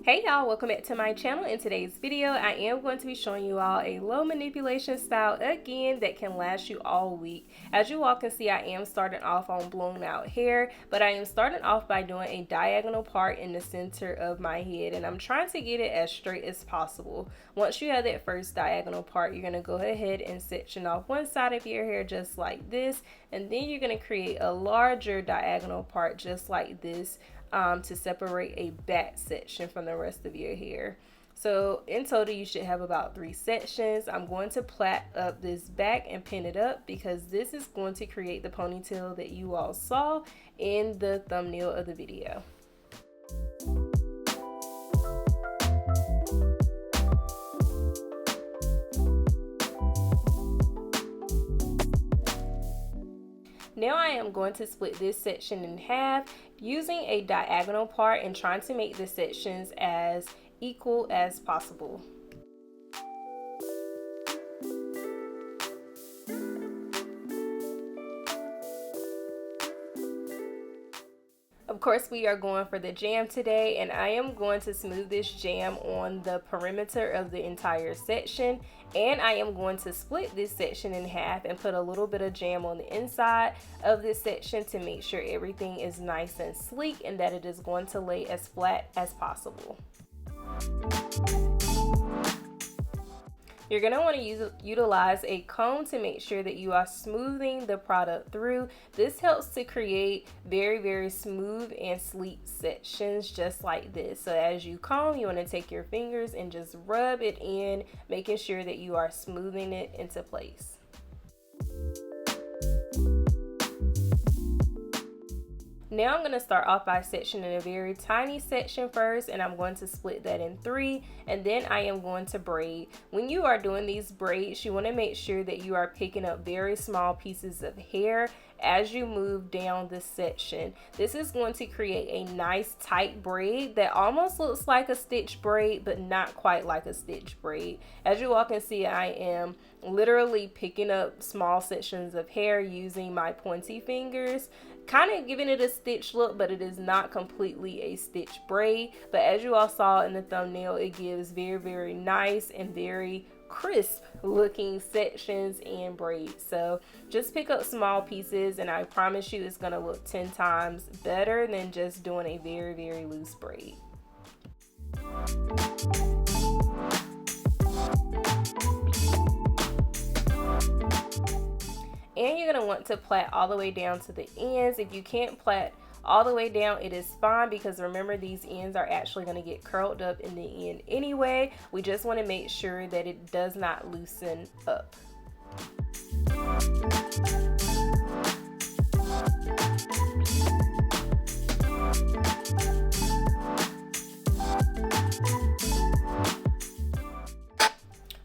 Hey y'all, welcome back to my channel. In today's video, I am going to be showing you all a low manipulation style again that can last you all week. As you all can see, I am starting off on blown out hair, but I am starting off by doing a diagonal part in the center of my head, and I'm trying to get it as straight as possible. Once you have that first diagonal part, you're going to go ahead and section off one side of your hair just like this, and then you're going to create a larger diagonal part just like this to separate a back section from the rest of your hair. So in total, you should have about 3 sections. I'm going to plait up this back and pin it up because this is going to create the ponytail that you all saw in the thumbnail of the video. Now I am going to split this section in half using a diagonal part and trying to make the sections as equal as possible. Of course, we are going for the jam today, and I am going to smooth this jam on the perimeter of the entire section, and I am going to split this section in half and put a little bit of jam on the inside of this section to make sure everything is nice and sleek and that it is going to lay as flat as possible. You're going to want to utilize a comb to make sure that you are smoothing the product through. This helps to create very smooth and sleek sections just like this. So as you comb, you want to take your fingers and just rub it in, making sure that you are smoothing it into place. Now I'm going to start off by sectioning a very tiny section first, and I'm going to split that in 3, and then I am going to braid. When you are doing these braids, you want to make sure that you are picking up very small pieces of hair as you move down the section. This is going to create a nice tight braid that almost looks like a stitch braid, but not quite like a stitch braid. As you all can see, I am literally picking up small sections of hair using my pointy fingers, kind of giving it a stitch look, but it is not completely a stitch braid. But as you all saw in the thumbnail, it gives very nice and very crisp looking sections and braids. So just pick up small pieces, and I promise you it's going to look 10 times better than just doing a very loose braid. And you're going to want to plait all the way down to the ends. If you can't plait all the way down, it is fine, because remember, these ends are actually going to get curled up in the end anyway. We just want to make sure that it does not loosen up.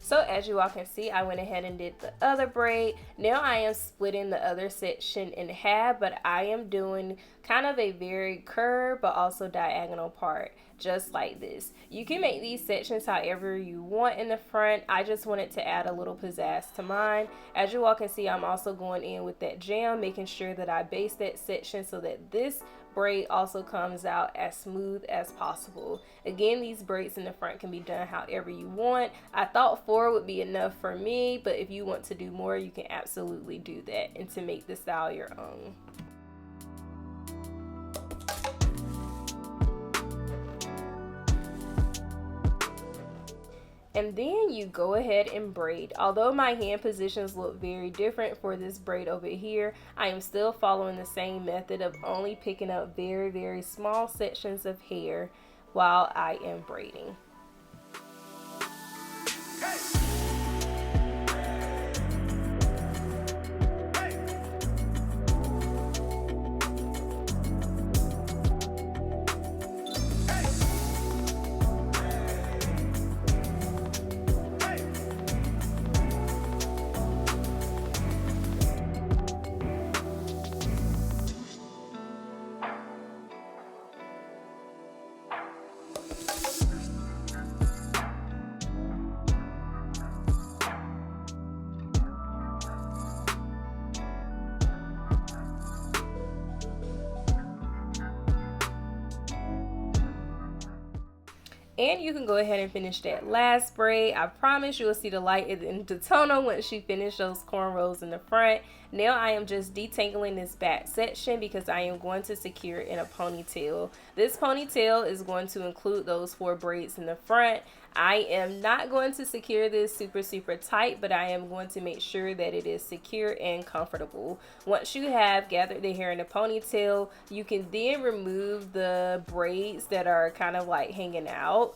So as you all can see, I went ahead and did the other braid. Now I am splitting the other section in half, but I am doing kind of a very curved but also diagonal part, just like this. You can make these sections however you want in the front. I just wanted to add a little pizzazz to mine. As you all can see, I'm also going in with that jam, making sure that I base that section so that this braid also comes out as smooth as possible. Again, these braids in the front can be done however you want. I thought 4 would be enough for me, but if you want to do more, you can absolutely do that and to make the style your own. And then you go ahead and braid. Although my hand positions look very different for this braid over here, I am still following the same method of only picking up very small sections of hair while I am braiding. And you can go ahead and finish that last braid. I promise you will see the light in the tunnel once you finish those cornrows in the front. Now I am just detangling this back section because I am going to secure it in a ponytail. This ponytail is going to include those 4 braids in the front. I am not going to secure this super tight, but I am going to make sure that it is secure and comfortable. Once you have gathered the hair in a ponytail, you can then remove the braids that are kind of like hanging out,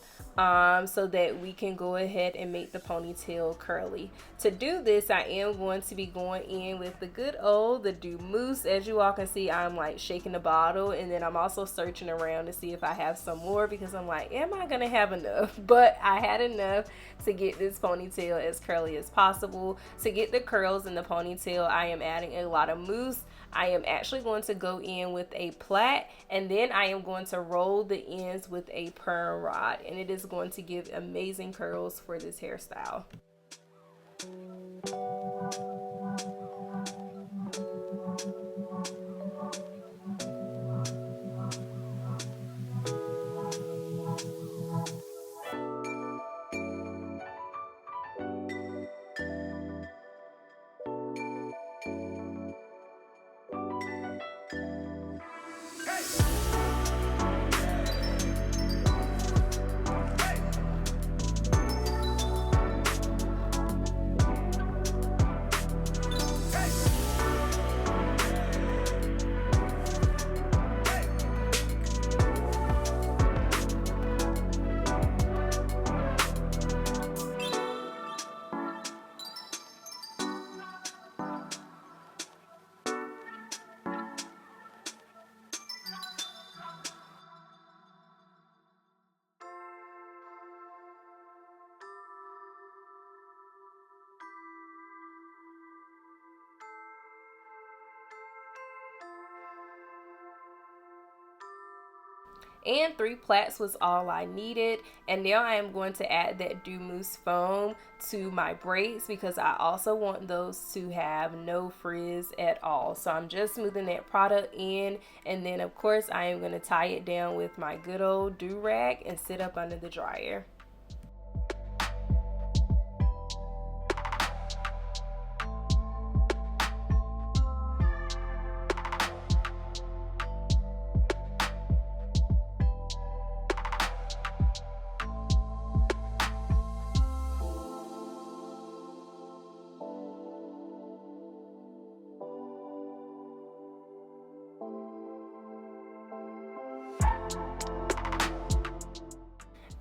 so that we can go ahead and make the ponytail curly. To do this, I am going to be going in with the good old, the Do Mousse. As you all can see, I'm like shaking the bottle, and then I'm also searching around to see if I have some more, because I'm like, am I gonna have enough? But I had enough to get this ponytail as curly as possible. To get the curls in the ponytail, I am adding a lot of mousse. I am actually going to go in with a plait, and then I am going to roll the ends with a perm rod, and it is going to give amazing curls for this hairstyle. And 3 plaits was all I needed. And now I am going to add that Do Mousse foam to my braids, because I also want those to have no frizz at all. So I'm just smoothing that product in, and then of course I am going to tie it down with my good old do-rag and sit up under the dryer.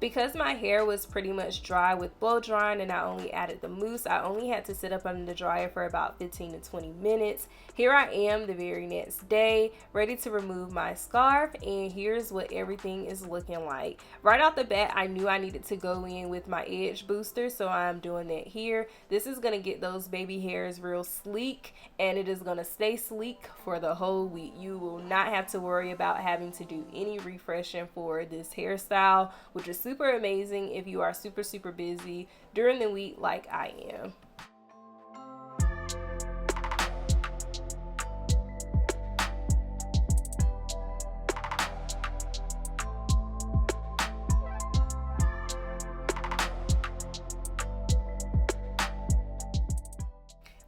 Because my hair was pretty much dry with blow drying and I only added the mousse, I only had to sit up under the dryer for about 15 to 20 minutes. Here I am the very next day, ready to remove my scarf, and here's what everything is looking like. Right off the bat, I knew I needed to go in with my edge booster, so I'm doing that here. This is going to get those baby hairs real sleek, and it is going to stay sleek for the whole week. You will not have to worry about having to do any refreshing for this hairstyle, which is super amazing if you are super busy during the week like I am.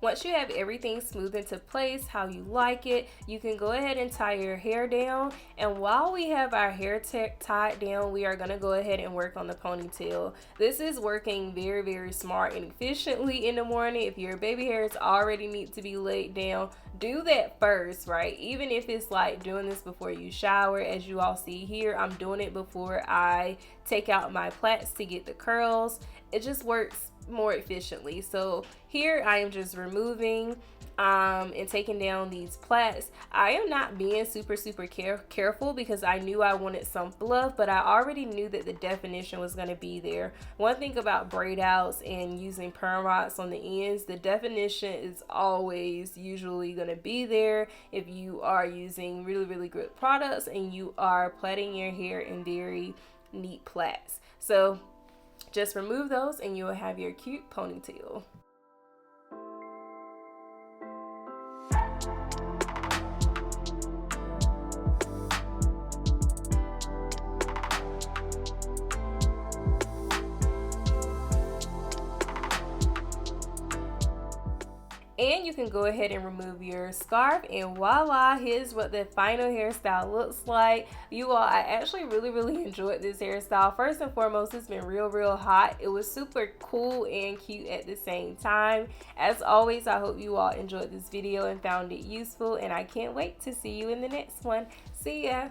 Once you have everything smooth into place how you like it, you can go ahead and tie your hair down. And while we have our hair tied down, we are going to go ahead and work on the ponytail. This is working very smart and efficiently in the morning. If your baby hairs already need to be laid down, do that first, right? Even if it's like doing this before you shower. As you all see here, I'm doing it before I take out my plaits to get the curls. It just works more efficiently. So here I am just removing and taking down these plaits. I am not being super careful because I knew I wanted some fluff, but I already knew that the definition was going to be there. One thing about braid outs and using perm rods on the ends, the definition is always usually going to be there if you are using really good products and you are plaiting your hair in very neat plaits. So just remove those and you will have your cute ponytail. And you can go ahead and remove your scarf, and voila, here's what the final hairstyle looks like. You all, I actually really enjoyed this hairstyle. First and foremost, it's been real hot. It was super cool and cute at the same time. As always, I hope you all enjoyed this video and found it useful, and I can't wait to see you in the next one. See ya!